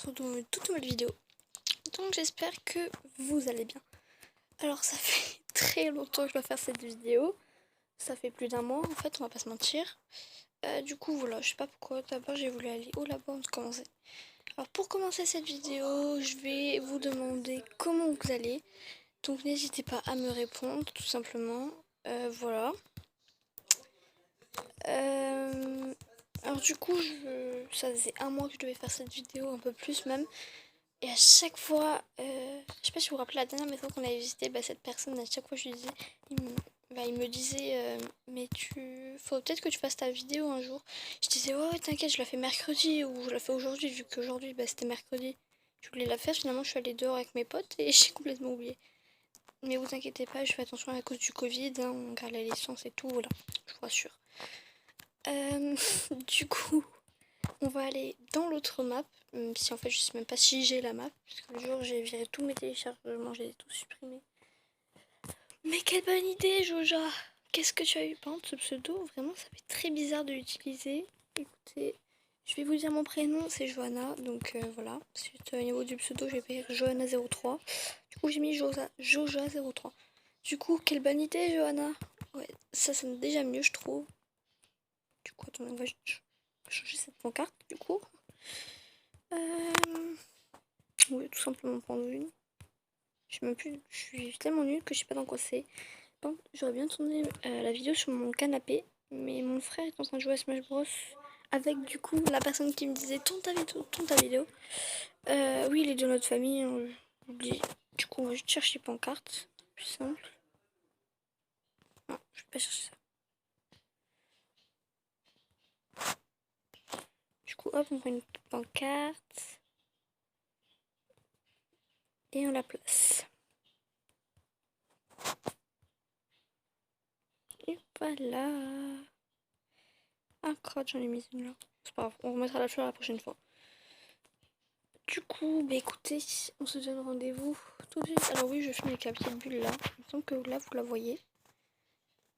retrouve dans une toute nouvelle vidéo. Donc j'espère que vous allez bien. Alors ça fait très longtemps que je dois faire cette vidéo. Ça fait plus d'un mois en fait, on va pas se mentir. Du coup voilà, je sais pas pourquoi, d'abord j'ai voulu aller au labo avant de commencer. Alors pour commencer cette vidéo, je vais vous demander comment vous allez. Donc n'hésitez pas à me répondre tout simplement. Voilà. Alors du coup, ça faisait un mois que je devais faire cette vidéo, un peu plus même. Et à chaque fois, je sais pas si vous vous rappelez la dernière maison qu'on avait visité, cette personne, à chaque fois je lui disais, il me disait, mais faut peut-être que tu fasses ta vidéo un jour. Je disais, ouais, t'inquiète, je la fais mercredi ou je la fais aujourd'hui, vu qu'aujourd'hui c'était mercredi. Je voulais la faire, finalement je suis allée dehors avec mes potes et j'ai complètement oublié. Mais vous inquiétez pas, je fais attention à cause du Covid, hein, on garde la licence et tout, voilà, je vous rassure. Du coup, on va aller dans l'autre map, même si en fait je sais même pas si j'ai la map, parce que le jour j'ai viré tous mes téléchargements, j'ai tout supprimé. Mais quelle bonne idée, Joja! Qu'est-ce que tu as eu? Par contre, ce pseudo, vraiment ça fait très bizarre de l'utiliser. Écoutez, je vais vous dire mon prénom, c'est Johanna, donc voilà. Ensuite, au niveau du pseudo, je vais faire Johanna03. Du coup, j'ai mis Joja03. Du coup, quelle bonne idée, Johanna! Ouais, ça sonne déjà mieux, je trouve. Du coup, attends, on va changer cette pancarte, du coup. Oui, tout simplement prendre une. Je suis tellement nulle que je sais pas dans quoi c'est. Donc, j'aurais bien tourné la vidéo sur mon canapé, mais mon frère est en train de jouer à Smash Bros. Avec du coup la personne qui me disait tourne ta vidéo. Oui, il est de notre famille, hein, j'oublie. Du coup, on va juste chercher pancarte. Plus simple. Non, je vais pas chercher ça. Du coup, hop, on prend une pancarte. Et on la place. Et voilà. Ah, crotte, j'en ai mis une là. C'est pas grave, on remettra la fleur la prochaine fois. Du coup, écoutez, on se donne rendez-vous tout de suite. Alors oui, je filme avec la petite bulle là. Il me semble que là, vous la voyez.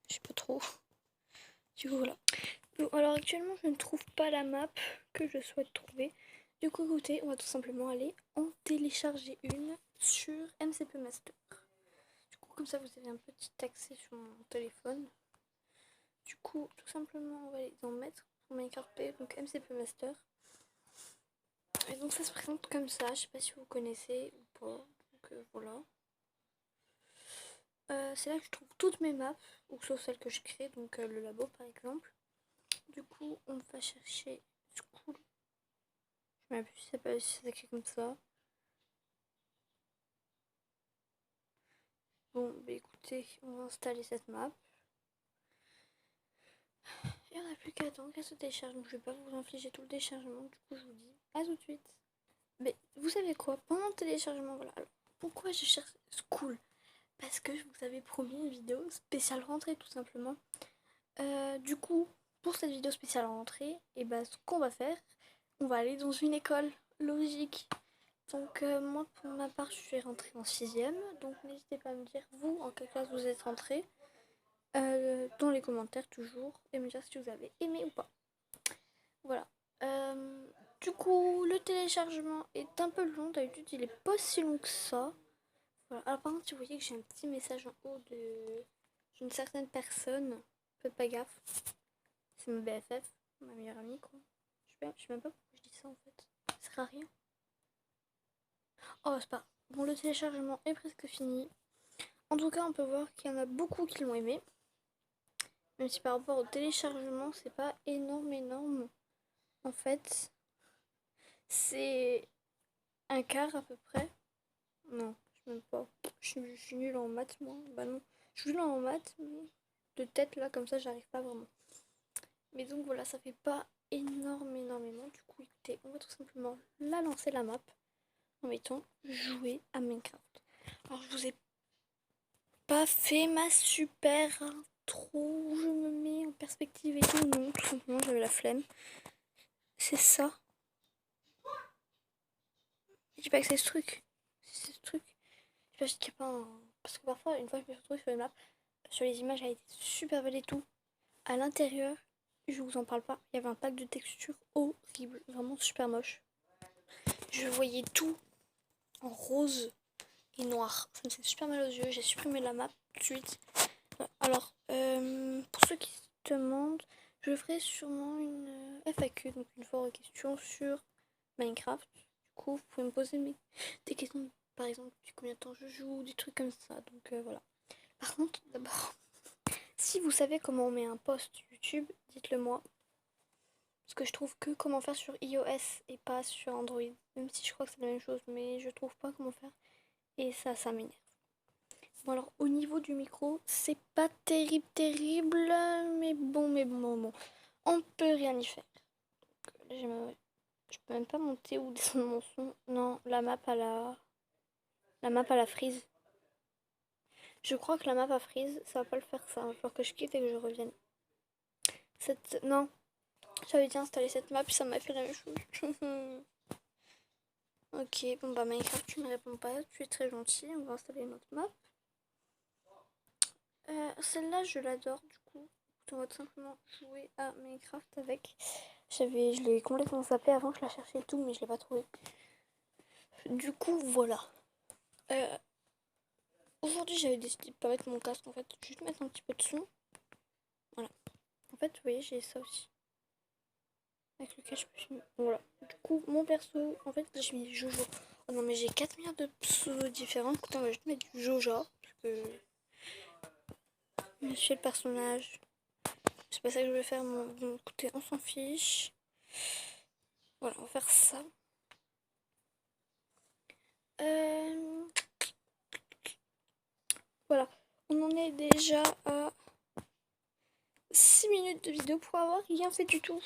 Je sais pas trop. Du coup, voilà. Bon, alors actuellement, je ne trouve pas la map que je souhaite trouver. Du coup, écoutez, on va tout simplement aller en télécharger une sur MCP Master. Du coup, comme ça, vous avez un petit accès sur mon téléphone. Du coup, tout simplement, on va aller dans Mettre pour Minecraft P, donc MCP Master. Et donc ça se présente comme ça, je sais pas si vous connaissez ou pas, donc voilà. C'est là que je trouve toutes mes maps, ou sauf celles que je crée, donc le labo par exemple. Du coup, on va chercher School. Je ne sais plus si ça s'écrit comme ça. Bon, écoutez, on va installer cette map. Et on n'a plus qu'à attendre qu'elle se télécharge, donc je vais pas vous infliger tout le déchargement, du coup je vous dis à tout de suite. Mais vous savez quoi, pendant le téléchargement, voilà, alors, pourquoi je cherche School? Parce que je vous avais promis une vidéo spéciale rentrée tout simplement. Du coup, pour cette vidéo spéciale rentrée, et ce qu'on va faire, on va aller dans une école, logique. Donc moi pour ma part je suis rentrée en 6ème, donc n'hésitez pas à me dire vous en quelle classe vous êtes rentrée, dans les commentaires toujours, et me dire si vous avez aimé ou pas. Voilà. Du coup le téléchargement est un peu long, d'habitude il est pas si long que ça. Voilà. Alors par contre si vous voyez que j'ai un petit message en haut d'une certaine personne, faites pas gaffe. C'est mon BFF, ma meilleure amie quoi. Je sais même pas pourquoi je dis ça en fait. Ça sert à rien. Oh c'est pas. Bon le téléchargement est presque fini. En tout cas on peut voir qu'il y en a beaucoup qui l'ont aimé. Même si par rapport au téléchargement c'est pas énorme. En fait c'est un quart à peu près. Non, je sais même pas. Je suis nulle en maths moi. Bah non. Je suis nulle en maths mais de tête là comme ça j'arrive pas vraiment. Mais donc voilà, ça fait pas énormément. Du coup, écoutez, on va tout simplement la lancer la map en mettant jouer à Minecraft. Alors, je vous ai pas fait ma super intro où je me mets en perspective et tout. Non, tout simplement, j'avais la flemme. C'est ça. Je dis pas que c'est ce truc. C'est ce truc. Je sais pas qu'il y a pas un... Parce que parfois, une fois que je me suis retrouvée sur les maps, sur les images, elle était super belle et tout. À l'intérieur, je vous en parle pas, il y avait un pack de textures horrible, vraiment super moche. je voyais tout en rose et noir. Ça me fait super mal aux yeux. J'ai supprimé la map tout de suite. Alors, pour ceux qui se demandent, je ferai sûrement une FAQ, donc une foire aux questions sur Minecraft. Du coup, vous pouvez me poser des questions, par exemple, depuis combien de temps je joue, des trucs comme ça. Donc voilà. Par contre, d'abord, si vous savez comment on met un post YouTube, dites-le moi. Parce que je trouve que comment faire sur iOS et pas sur Android. Même si je crois que c'est la même chose, mais je trouve pas comment faire. Et ça m'énerve. Bon alors au niveau du micro, c'est pas terrible, mais bon. On peut rien y faire. Je peux même pas monter ou descendre mon son. Non, la map à la freeze. Je crois que la map à freeze, ça va pas le faire ça. Il va falloir que je quitte et que je revienne. Non, j'avais déjà installé cette map, ça m'a fait la même chose. Ok, bon bah Minecraft, tu me réponds pas, tu es très gentil, on va installer une autre map. Celle-là, je l'adore du coup. On va tout simplement jouer à Minecraft avec. Je l'ai complètement zappé avant, je la cherchais et tout, mais je l'ai pas trouvé. Du coup, voilà. Aujourd'hui, j'avais décidé de pas mettre mon casque en fait, juste mettre un petit peu de son. Voilà. En fait, vous voyez, j'ai ça aussi. Avec lequel je peux filmer. Voilà. Du coup, mon perso, en fait, là, je mis Jojo. Oh non, mais j'ai 4 milliards de pseudos différents. Écoutez, on va juste mettre du Jojo. Parce que je suis le personnage. C'est pas ça que je vais faire. Bon, écoutez, on s'en fiche. Voilà, on va faire ça. Voilà. On en est déjà à 6 minutes de vidéo pour avoir rien fait du tout.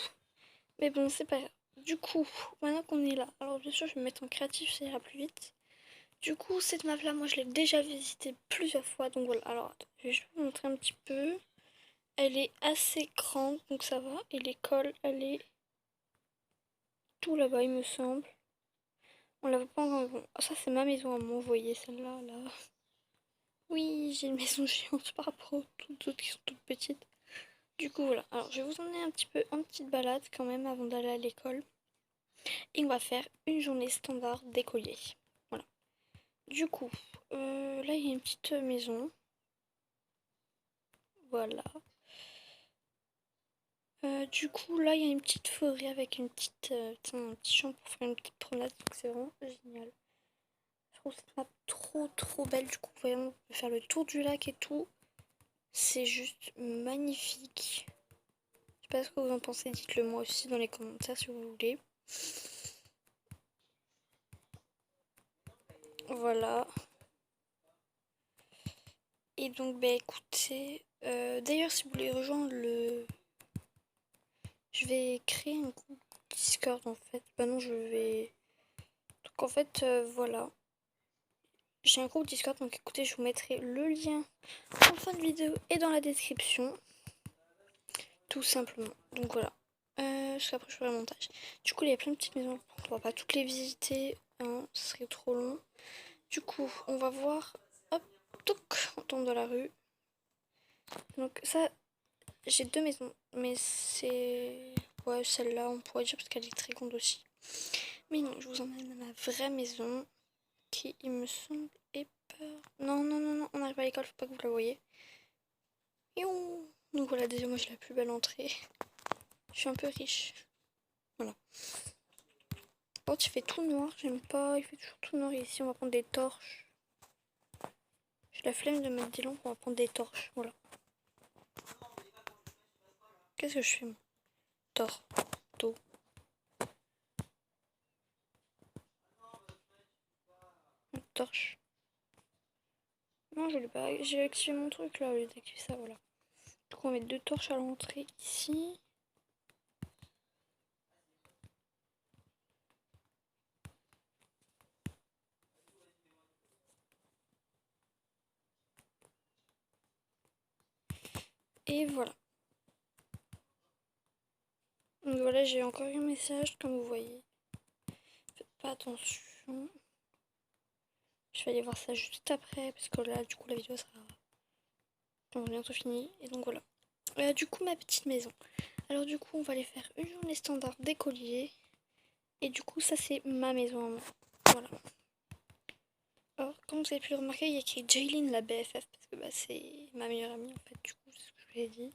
Mais bon, c'est pas grave. Du coup, maintenant qu'on est là, alors bien sûr, je vais me mettre en créatif, ça ira plus vite. Du coup, cette map-là, moi, je l'ai déjà visitée plusieurs fois. Donc voilà, alors attends, je vais juste vous montrer un petit peu. Elle est assez grande, donc ça va. Et l'école, elle est tout là-bas, il me semble. On la voit pas encore. Bon, ça, c'est ma maison à moi, vous voyez, celle-là, là. Oui, j'ai une maison géante par rapport aux toutes autres qui sont toutes petites. Du coup, voilà. Alors, je vais vous emmener un petit peu en petite balade quand même avant d'aller à l'école. Et on va faire une journée standard d'écolier. Voilà. Du coup, là, il y a une petite maison. Voilà. Du coup, là, il y a une petite forêt avec un petit champ pour faire une petite promenade. Donc, c'est vraiment génial. Je trouve cette map trop belle. Du coup, vraiment, on peut faire le tour du lac et tout. C'est juste magnifique. Je sais pas ce que vous en pensez. Dites-le moi aussi dans les commentaires si vous voulez. Voilà. Et donc, bah écoutez, d'ailleurs, si vous voulez rejoindre le... Je vais créer un groupe Discord en fait. Bah non, je vais... Donc en fait, voilà. J'ai un groupe Discord, donc écoutez, je vous mettrai le lien en fin de vidéo et dans la description. Tout simplement. Donc voilà. Jusqu'après, je ferai le montage. Du coup, il y a plein de petites maisons. On va pas toutes les visiter, hein, ce serait trop long. Du coup, on va voir... Hop, toc, on tombe dans la rue. Donc ça, j'ai deux maisons, mais c'est... Ouais, celle-là, on pourrait dire parce qu'elle est très grande aussi. Mais non, je vous emmène à ma vraie maison, qui, il me semble, est pas... Non, on arrive à l'école, faut pas que vous la voyez. Donc voilà, déjà, moi, j'ai la plus belle entrée. Je suis un peu riche. Voilà. Par contre, il fait tout noir, j'aime pas, il fait toujours tout noir. Et ici, on va prendre des torches. J'ai la flemme de mettre des lampes, on va prendre des torches, voilà. Qu'est-ce que je fais, moi? Torto. Une torche. Non, je voulais pas. J'ai activé mon truc là au lieu d'activer ça, voilà. Du coup, on va mettre deux torches à l'entrée ici. Et voilà. Donc voilà, j'ai encore un message, comme vous voyez. Faites pas attention. Je vais aller voir ça juste après, parce que là, du coup, la vidéo sera bientôt finie. Et donc voilà. Du coup, ma petite maison. Alors du coup, on va aller faire une journée standard d'écolier. Et du coup, ça, c'est ma maison à moi. Voilà. Alors, comme vous avez pu le remarquer, il y a écrit Jaylin, la BFF, parce que c'est ma meilleure amie, en fait, du coup, c'est ce que je vous ai dit.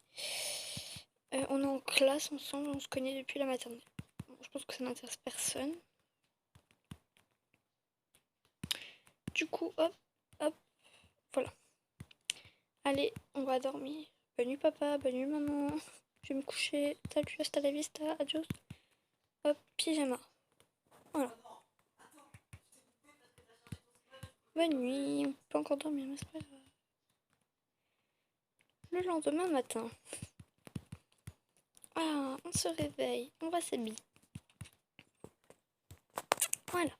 On est en classe ensemble, on se connaît depuis la maternelle. Bon, je pense que ça n'intéresse personne. Du coup, hop, hop, voilà. Allez, on va dormir. Bonne nuit papa, bonne nuit maman. Je vais me coucher. Salut, hasta la vista, adios. Hop, pyjama. Voilà. Bonne nuit, on peut encore dormir, mais c'est pas grave. Le lendemain matin. Ah, on se réveille, on va s'habiller. Voilà.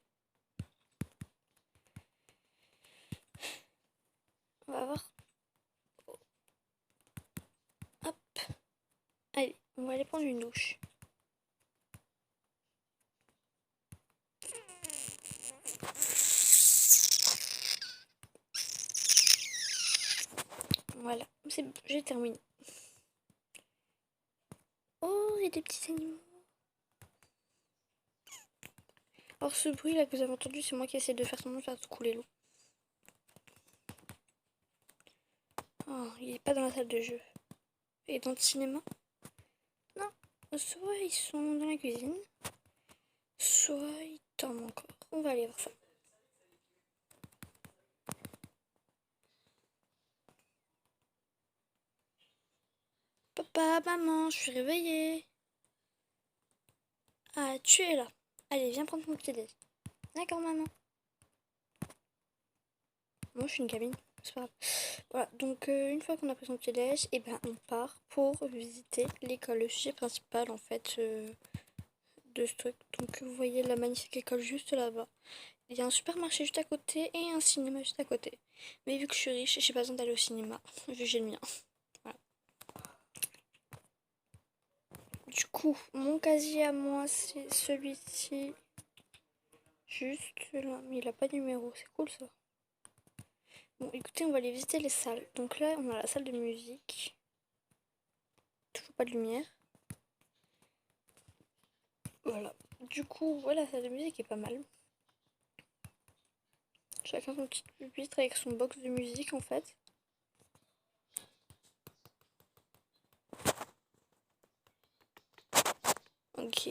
On va voir. Hop. Allez, on va aller prendre une douche. Voilà, c'est bon, j'ai terminé. Oh, et des petits animaux. Alors ce bruit là que vous avez entendu, c'est moi qui essaie de faire semblant de faire couler l'eau. Oh, il est pas dans la salle de jeu. Et dans le cinéma? Non. Soit ils sont dans la cuisine, soit ils dorment encore. On va aller voir ça. Papa, maman, je suis réveillée. Ah, tu es là. Allez, viens prendre mon petit déj. D'accord, maman. Moi, je suis une cabine. C'est pas grave. Voilà, donc une fois qu'on a pris son petit déj, et ben on part pour visiter l'école, le sujet principal en fait de ce truc. Donc vous voyez la magnifique école juste là-bas. Il y a un supermarché juste à côté et un cinéma juste à côté. Mais vu que je suis riche, j'ai pas besoin d'aller au cinéma, vu que j'ai le mien. Voilà. Du coup, mon casier à moi, c'est celui-ci. Juste là, mais il a pas de numéro, c'est cool ça. Bon, écoutez, on va aller visiter les salles. Donc là, on a la salle de musique. Toujours pas de lumière. Voilà. Du coup, voilà, la salle de musique est pas mal. Chacun son petit pupitre avec son box de musique en fait. Ok.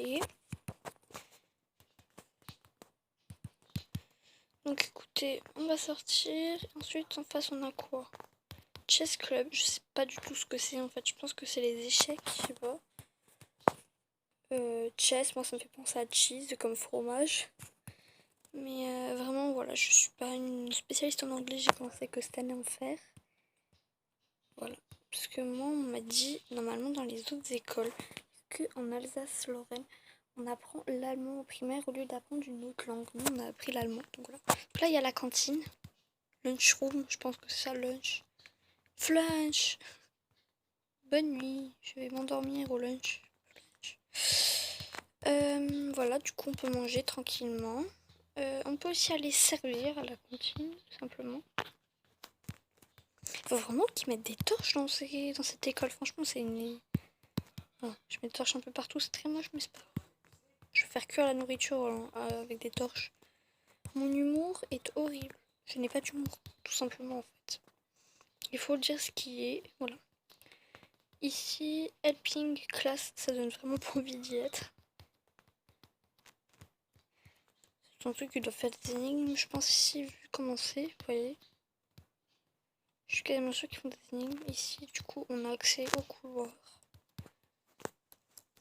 Donc écoutez, on va sortir. Ensuite, en face, on a quoi? Chess Club. Je sais pas du tout ce que c'est en fait. Je pense que c'est les échecs, je sais pas. Chess, moi ça me fait penser à cheese comme fromage. Mais vraiment, voilà, je suis pas une spécialiste en anglais. J'ai commencé que cette année à en faire. Voilà. Parce que moi, on m'a dit, normalement, dans les autres écoles, qu'en Alsace-Lorraine, on apprend l'allemand au primaire au lieu d'apprendre une autre langue. Nous, on a appris l'allemand. Donc voilà. Donc là, il y a la cantine. Lunchroom, je pense que c'est ça, lunch. Flunch. Bonne nuit. Je vais m'endormir au lunch. Voilà, du coup, on peut manger tranquillement. On peut aussi aller servir à la cantine, tout simplement. Faut vraiment qu'ils mettent des torches dans cette école. Franchement, c'est une... Oh, je mets des torches un peu partout, c'est très moche, mais c'est pas... Je vais faire cuire la nourriture avec des torches. Mon humour est horrible. Je n'ai pas d'humour, tout simplement, en fait. Il faut dire ce qui est. Voilà. Ici, helping class, ça donne vraiment pas envie d'y être. C'est un truc qui doit faire des énigmes, je pense, ici, vu comment c'est, vous voyez. Je suis quasiment sûre qu'ils font des énigmes. Ici, du coup, on a accès au couloir.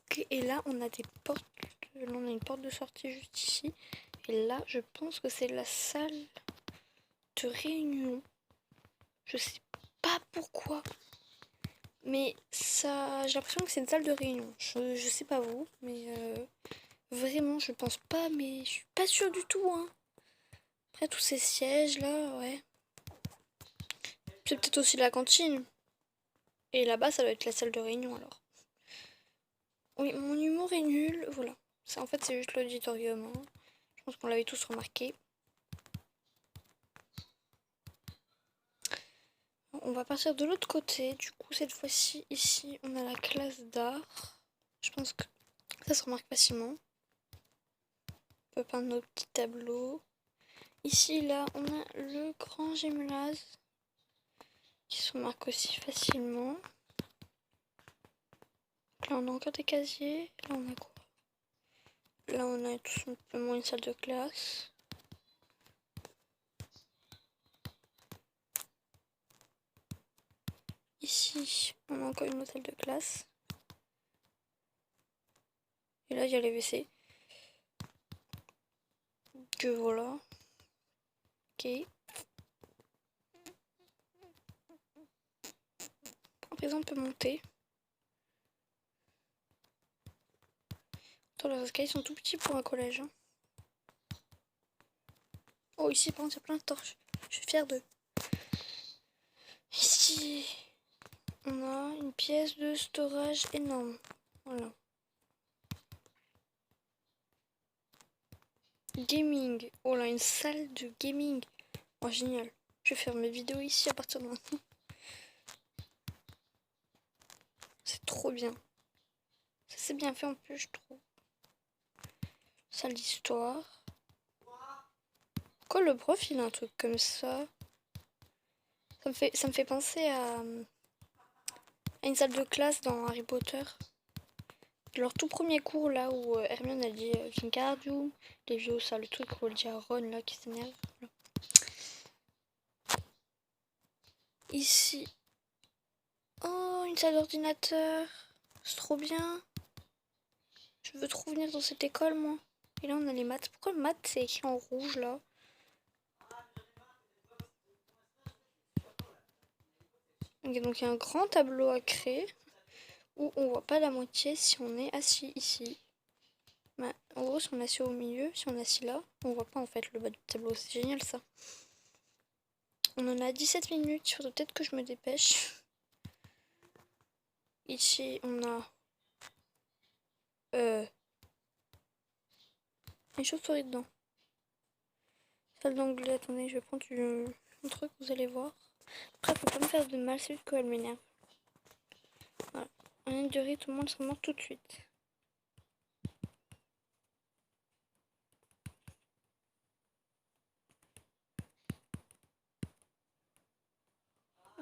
Okay, et là, on a des portes. Là, on a une porte de sortie juste ici. Et là, je pense que c'est la salle de réunion. Je sais pas pourquoi. Mais ça, j'ai l'impression que c'est une salle de réunion. Je sais pas vous, mais vraiment, je pense pas, mais je suis pas sûre du tout. Hein. Après tous ces sièges là, ouais. C'est peut-être aussi la cantine. Et là-bas, ça doit être la salle de réunion alors. Oui, mon humour est nul, voilà. Ça, en fait, c'est juste l'auditorium. Hein. Je pense qu'on l'avait tous remarqué. On va partir de l'autre côté. Du coup, cette fois-ci, ici, on a la classe d'art. Je pense que ça se remarque facilement. peut peindre nos petits tableaux. Ici, là, on a le grand gymnase qui se remarque aussi facilement. Là, on a encore des casiers. Là, on a quoi? Là, on a tout simplement une salle de classe. Ici, on a encore une autre salle de classe. Et là, il y a les WC. Que voilà. Ok. À présent, on peut monter. Attends, les escaliers sont tout petits pour un collège. Hein. Oh, ici, par contre, il y a plein de torches. Je suis fière d'eux. Ici, on a une pièce de storage énorme. Voilà. Gaming. Oh là, une salle de gaming. Oh, génial. Je vais faire mes vidéos ici à partir de maintenant. C'est trop bien. Ça c'est bien fait en plus, je trouve. Salle d'histoire. Pourquoi le prof il a un truc comme ça? Ça me fait penser à une salle de classe dans Harry Potter. Leur tout premier cours là où Hermione a dit Wingardium, Leviosa, le truc où elle dit à Ron là qui s'énerve. Ici. Oh, une salle d'ordinateur. C'est trop bien. Je veux trop venir dans cette école moi. Et là on a les maths. Pourquoi le maths c'est écrit en rouge là? Ok, donc il y a un grand tableau à créer où on voit pas la moitié si on est assis ici. Bah, en gros, si on est assis au milieu, si on est assis là, on voit pas en fait le bas du tableau. C'est génial ça. On en a 17 minutes, il faudrait peut-être que je me dépêche. Ici, on a une chauve-souris dedans. Salle d'anglais, attendez, je vais prendre un truc, vous allez voir. Après, faut pas me faire de mal, c'est juste qu'elle m'énerve. Voilà. On a duré, tout le monde se remonte tout de suite.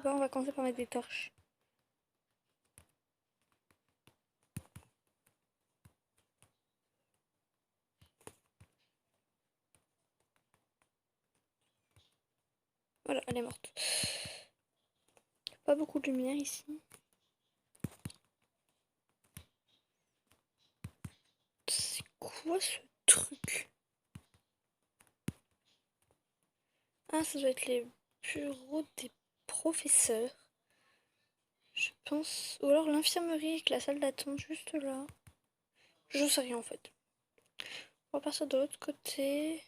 Bon, on va commencer par mettre des torches. Voilà, elle est morte. Pas beaucoup de lumière ici. C'est quoi ce truc? Ah, ça doit être les bureaux des professeurs. Je pense. Ou alors l'infirmerie avec la salle d'attente juste là. J'en sais rien en fait. On va partir de l'autre côté.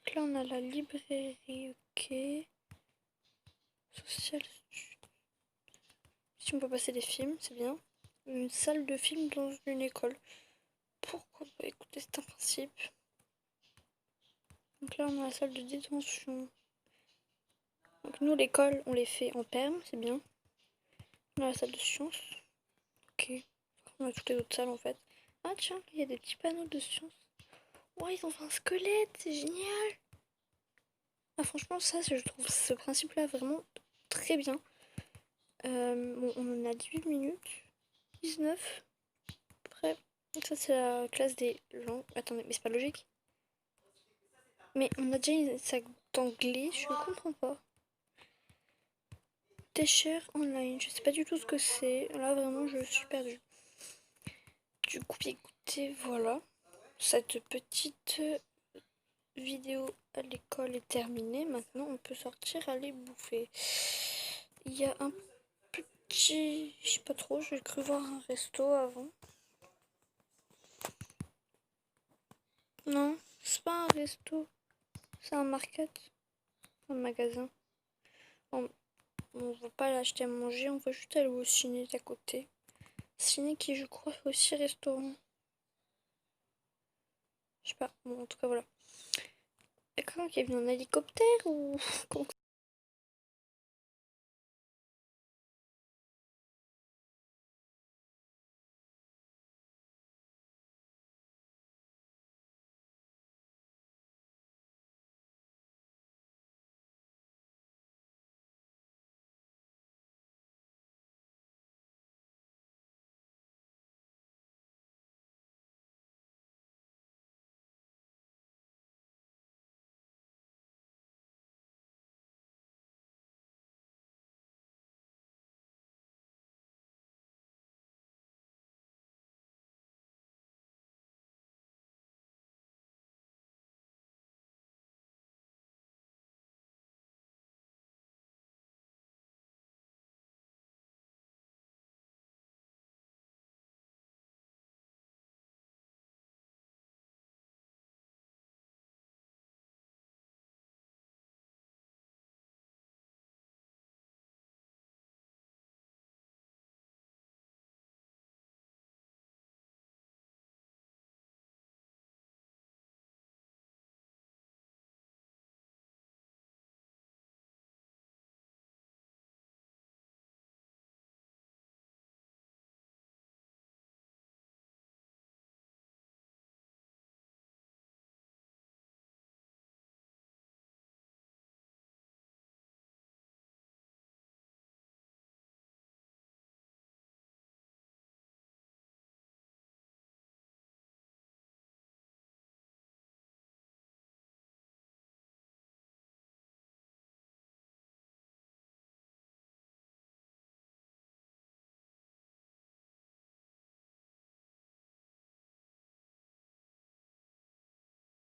Donc là on a la librairie, ok. Social. Si on peut passer des films, c'est bien. Une salle de film dans une école. Pourquoi pas? Écoutez, c'est un principe. Donc là on a la salle de détention. Donc nous l'école on les fait en perme, c'est bien. On a la salle de sciences. Ok. On a toutes les autres salles en fait. Ah tiens, il y a des petits panneaux de sciences. Ouais, ils ont fait un squelette, c'est génial. Ah franchement ça, je trouve ce principe-là vraiment très bien. Bon, on en a 18 minutes. 19. Après, ça c'est la classe des langues. Attendez, mais c'est pas logique. Mais on a déjà une sac d'anglais, je comprends pas. Teacher online, je sais pas du tout ce que c'est. Là vraiment je suis perdue. Du coup, écoutez, voilà. Cette petite vidéo à l'école est terminée. Maintenant, on peut sortir aller bouffer. Il y a un petit... Je sais pas trop, j'ai cru voir un resto avant. Non, c'est pas un resto. C'est un market. Un magasin. On va pas l'acheter à manger, on va juste aller au ciné d'à côté. Ciné qui, je crois, fait aussi restaurant. Je sais pas. Bon, en tout cas, voilà. Et comment qu'il y a venu un hélicoptère ou...